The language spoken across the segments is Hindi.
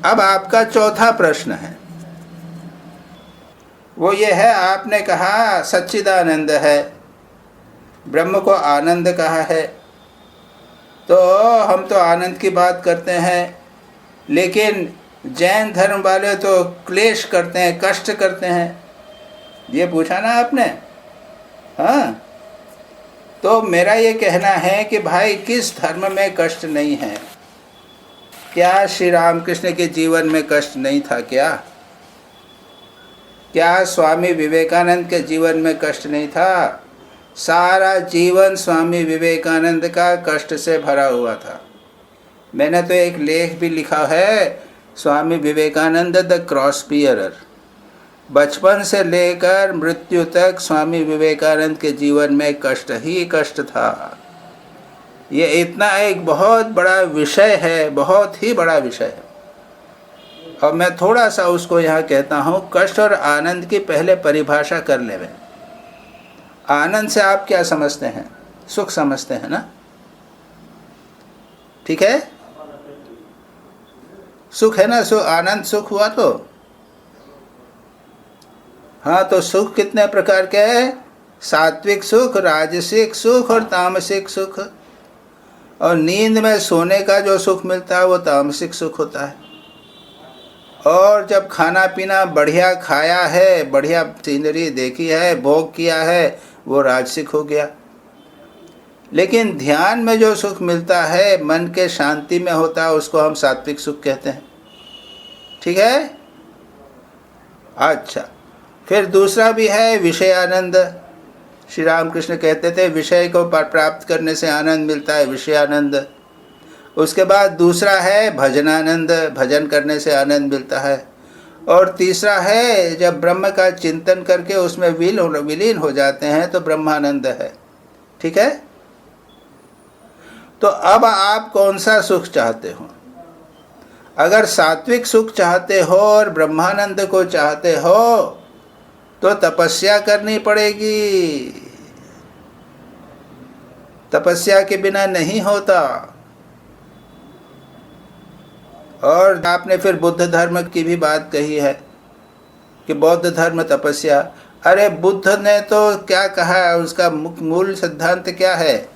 अब आपका चौथा प्रश्न है, वो ये है, आपने कहा सच्चिदानंद है, ब्रह्म को आनंद कहा है, तो हम तो आनंद की बात करते हैं, लेकिन जैन धर्म वाले तो क्लेश करते हैं, कष्ट करते हैं, ये पूछा ना आपने। हाँ, तो मेरा ये कहना है कि भाई किस धर्म में कष्ट नहीं है? क्या श्री रामकृष्ण के जीवन में कष्ट नहीं था? क्या स्वामी विवेकानंद के जीवन में कष्ट नहीं था? सारा जीवन स्वामी विवेकानंद का कष्ट से भरा हुआ था। मैंने तो एक लेख भी लिखा है, स्वामी विवेकानंद द क्रॉस पियरर। बचपन से लेकर मृत्यु तक स्वामी विवेकानंद के जीवन में कष्ट ही कष्ट था। ये इतना एक बहुत बड़ा विषय है, बहुत ही बड़ा विषय है। और मैं थोड़ा सा उसको यहाँ कहता हूँ, कष्ट और आनंद की पहले परिभाषा कर लें। आनंद से आप क्या समझते हैं? सुख समझते हैं ना? ठीक है, सुख है ना? आनंद सुख हुआ तो हाँ, तो सुख कितने प्रकार के हैं? सात्विक सुख, राजसिक सुख और तामसिक सुख। और नींद में सोने का जो सुख मिलता है वो तामसिक सुख होता है। और जब खाना पीना बढ़िया खाया है, बढ़िया सीनरी देखी है, भोग किया है, वो राजसिक हो गया। लेकिन ध्यान में जो सुख मिलता है, मन के शांति में होता है, उसको हम सात्विक सुख कहते हैं। ठीक है? अच्छा, फिर दूसरा भी है विषय आनंद। श्री रामकृष्ण कहते थे विषय को प्राप्त करने से आनंद मिलता है, विषय आनंद। उसके बाद दूसरा है भजनानंद, भजन करने से आनंद मिलता है। और तीसरा है जब ब्रह्म का चिंतन करके उसमें विलीन हो जाते हैं तो ब्रह्मानंद है। ठीक है? तो अब आप कौन सा सुख चाहते हो? अगर सात्विक सुख चाहते हो और ब्रह्मानंद को चाहते हो तो तपस्या करनी पड़ेगी। तपस्या के बिना नहीं होता। और आपने फिर बुद्ध धर्म की भी बात कही है कि बौद्ध धर्म तपस्या। अरे बुद्ध ने तो क्या कहा है, उसका मूल सिद्धांत क्या है?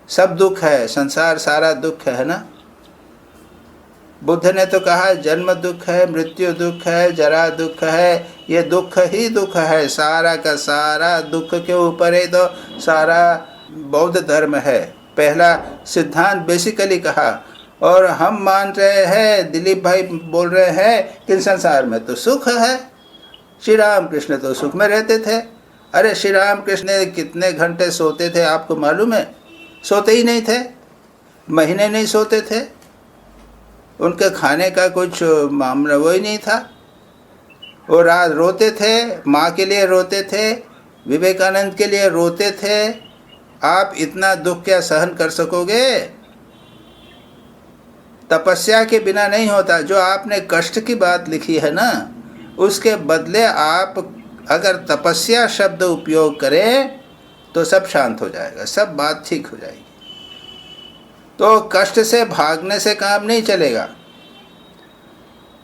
सब दुख है, संसार सारा दुख है ना? बुद्ध ने तो कहा जन्म दुख है, मृत्यु दुख है, जरा दुख है, ये दुख ही दुख है, सारा का सारा दुख के ऊपर ही तो सारा बौद्ध धर्म है। पहला सिद्धांत बेसिकली कहा। और हम मान रहे हैं, दिलीप भाई बोल रहे हैं कि संसार में तो सुख है। श्री रामकृष्ण तो सुख में रहते थे। अरे श्री रामकृष्ण कितने घंटे सोते थे आपको मालूम है? सोते ही नहीं थे, महीने नहीं सोते थे। उनके खाने का कुछ मामला वो ही नहीं था। वो रात रोते थे, माँ के लिए रोते थे, विवेकानंद के लिए रोते थे। आप इतना दुख क्या सहन कर सकोगे? तपस्या के बिना नहीं होता। जो आपने कष्ट की बात लिखी है ना, उसके बदले आप अगर तपस्या शब्द उपयोग करें तो सब शांत हो जाएगा, सब बात ठीक हो जाएगी। तो कष्ट से भागने से काम नहीं चलेगा।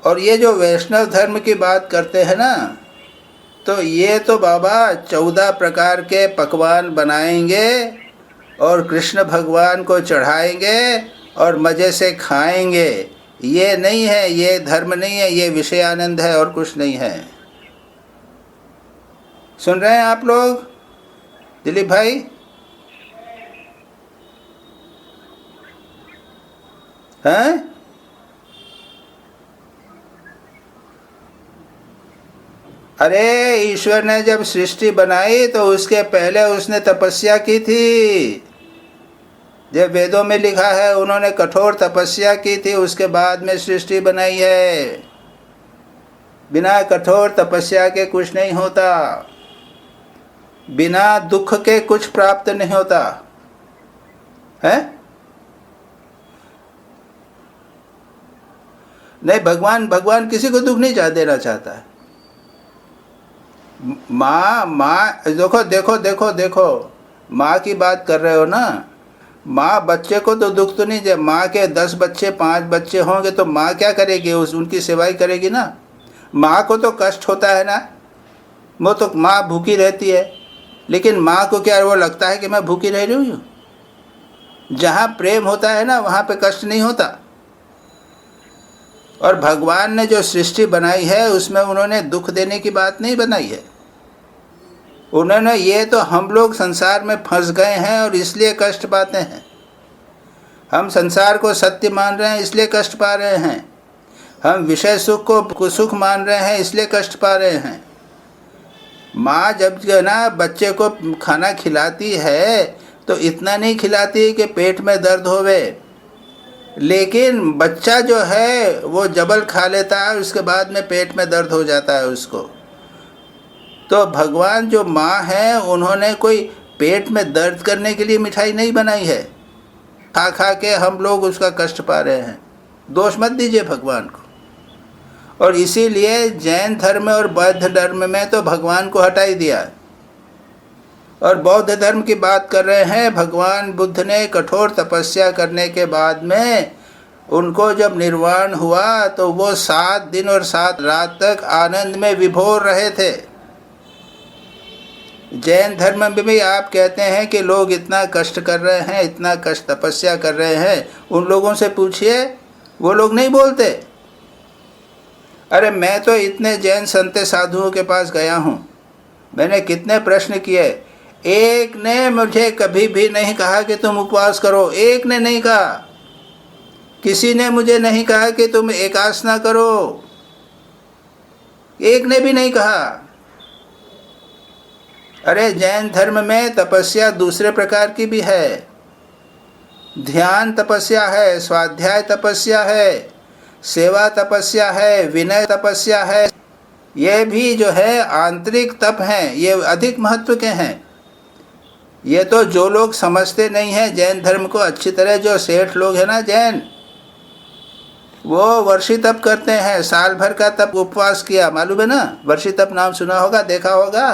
और ये जो वैष्णव धर्म की बात करते हैं ना, तो ये तो बाबा 14 प्रकार के पकवान बनाएंगे और कृष्ण भगवान को चढ़ाएंगे और मज़े से खाएंगे। ये नहीं है, ये धर्म नहीं है, ये विषय आनंद है और कुछ नहीं है। सुन रहे हैं आप लोग? दिलीप भाई हैं? अरे ईश्वर ने जब सृष्टि बनाई तो उसके पहले उसने तपस्या की थी। जब वेदों में लिखा है उन्होंने कठोर तपस्या की थी, उसके बाद में सृष्टि बनाई है। बिना कठोर तपस्या के कुछ नहीं होता, बिना दुख के कुछ प्राप्त नहीं होता है। नहीं, भगवान किसी को दुख नहीं देना चाहता है। माँ देखो माँ की बात कर रहे हो ना, माँ बच्चे को तो दुख तो नहीं, जब माँ के 10 बच्चे 5 बच्चे होंगे तो माँ क्या करेगी, उनकी सेवाई करेगी ना। माँ को तो कष्ट होता है ना, वो तो माँ भूखी रहती है, लेकिन माँ को क्या वो लगता है कि मैं भूखी रह रही हूँ। जहाँ प्रेम होता है ना वहाँ पे कष्ट नहीं होता। और भगवान ने जो सृष्टि बनाई है उसमें उन्होंने दुख देने की बात नहीं बनाई है। उन्होंने ये तो हम लोग संसार में फंस गए हैं और इसलिए कष्ट पाते हैं। हम संसार को सत्य मान रहे हैं इसलिए कष्ट पा रहे हैं। हम विषय सुख को सुख मान रहे हैं इसलिए कष्ट पा रहे हैं। माँ जब जो ना बच्चे को खाना खिलाती है तो इतना नहीं खिलाती कि पेट में दर्द होवे, लेकिन बच्चा जो है वो जबल खा लेता है, उसके बाद में पेट में दर्द हो जाता है उसको। तो भगवान जो माँ है उन्होंने कोई पेट में दर्द करने के लिए मिठाई नहीं बनाई है। खा खा के हम लोग उसका कष्ट पा रहे हैं। दोष मत दीजिए भगवान को। और इसीलिए जैन धर्म और बौद्ध धर्म में तो भगवान को हटा ही दिया। और बौद्ध धर्म की बात कर रहे हैं, भगवान बुद्ध ने कठोर तपस्या करने के बाद में उनको जब निर्वाण हुआ तो वो 7 दिन और 7 रात तक आनंद में विभोर रहे थे। जैन धर्म में भी आप कहते हैं कि लोग इतना कष्ट कर रहे हैं, इतना कष्ट तपस्या कर रहे हैं, उन लोगों से पूछिए, वो लोग नहीं बोलते। अरे मैं तो इतने जैन संत साधुओं के पास गया हूँ, मैंने कितने प्रश्न किए, एक ने मुझे कभी भी नहीं कहा कि तुम उपवास करो। एक ने नहीं कहा। किसी ने मुझे नहीं कहा कि तुम एकासना करो, एक ने भी नहीं कहा। अरे जैन धर्म में तपस्या दूसरे प्रकार की भी है। ध्यान तपस्या है, स्वाध्याय तपस्या है, सेवा तपस्या है, विनय तपस्या है। ये भी जो है आंतरिक तप हैं, ये अधिक महत्व के हैं। ये तो जो लोग समझते नहीं हैं जैन धर्म को अच्छी तरह, जो सेठ लोग हैं ना जैन, वो वर्षी तप करते हैं। साल भर का तप उपवास किया, मालूम है ना, वर्षी तप नाम सुना होगा, देखा होगा।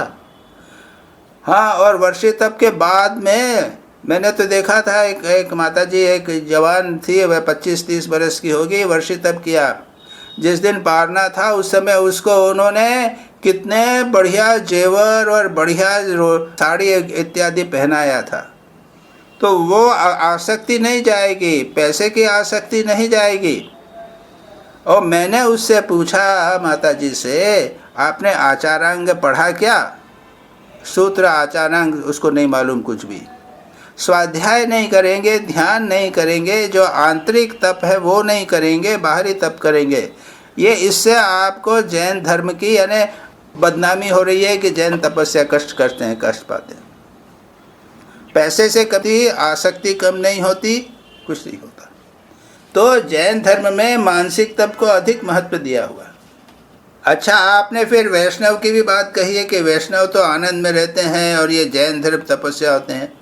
हाँ, और वर्षी तप के बाद में मैंने तो देखा था एक माता जी, एक जवान थी, वह 25-30 बरस की होगी, वर्षी तप किया। जिस दिन पारना था उस समय उसको उन्होंने कितने बढ़िया जेवर और बढ़िया साड़ी इत्यादि पहनाया था। तो वो आसक्ति नहीं जाएगी, पैसे की आसक्ति नहीं जाएगी। और मैंने उससे पूछा माता जी से, आपने आचारांग पढ़ा क्या? सूत्र आचारांग उसको नहीं मालूम कुछ भी। स्वाध्याय नहीं करेंगे, ध्यान नहीं करेंगे, जो आंतरिक तप है वो नहीं करेंगे, बाहरी तप करेंगे। ये इससे आपको जैन धर्म की यानी बदनामी हो रही है कि जैन तपस्या कष्ट करते हैं, कष्ट पाते हैं। पैसे से कभी आसक्ति कम नहीं होती, कुछ नहीं होता। तो जैन धर्म में मानसिक तप को अधिक महत्व दिया हुआ। अच्छा, आपने फिर वैष्णव की भी बात कही है कि वैष्णव तो आनंद में रहते हैं और ये जैन धर्म तपस्या होते हैं।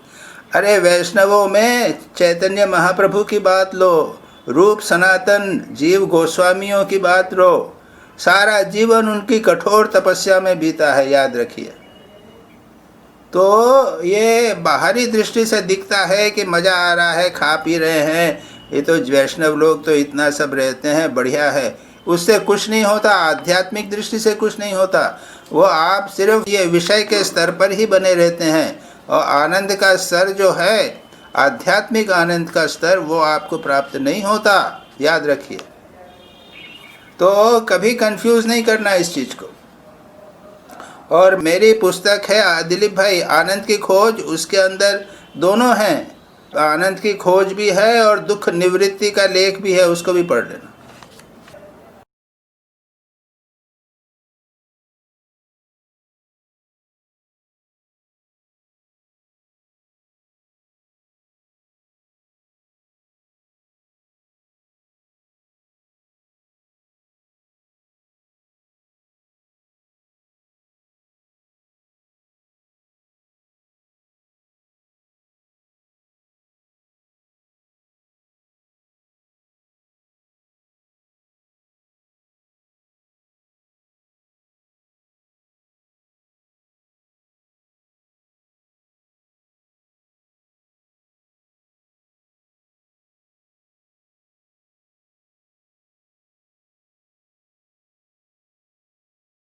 अरे वैष्णवों में चैतन्य महाप्रभु की बात लो, रूप सनातन जीव गोस्वामियों की बात लो। सारा जीवन उनकी कठोर तपस्या में बीता है, याद रखिए। तो ये बाहरी दृष्टि से दिखता है कि मज़ा आ रहा है, खा पी रहे हैं, ये तो वैष्णव लोग तो इतना सब रहते हैं, बढ़िया है। उससे कुछ नहीं होता, आध्यात्मिक दृष्टि से कुछ नहीं होता। वो आप सिर्फ ये विषय के स्तर पर ही बने रहते हैं, और आनंद का स्तर जो है, आध्यात्मिक आनंद का स्तर, वो आपको प्राप्त नहीं होता, याद रखिए। तो कभी कंफ्यूज नहीं करना इस चीज़ को। और मेरी पुस्तक है दिलीप भाई, आनंद की खोज, उसके अंदर दोनों हैं। आनंद की खोज भी है और दुख निवृत्ति का लेख भी है, उसको भी पढ़ लेना।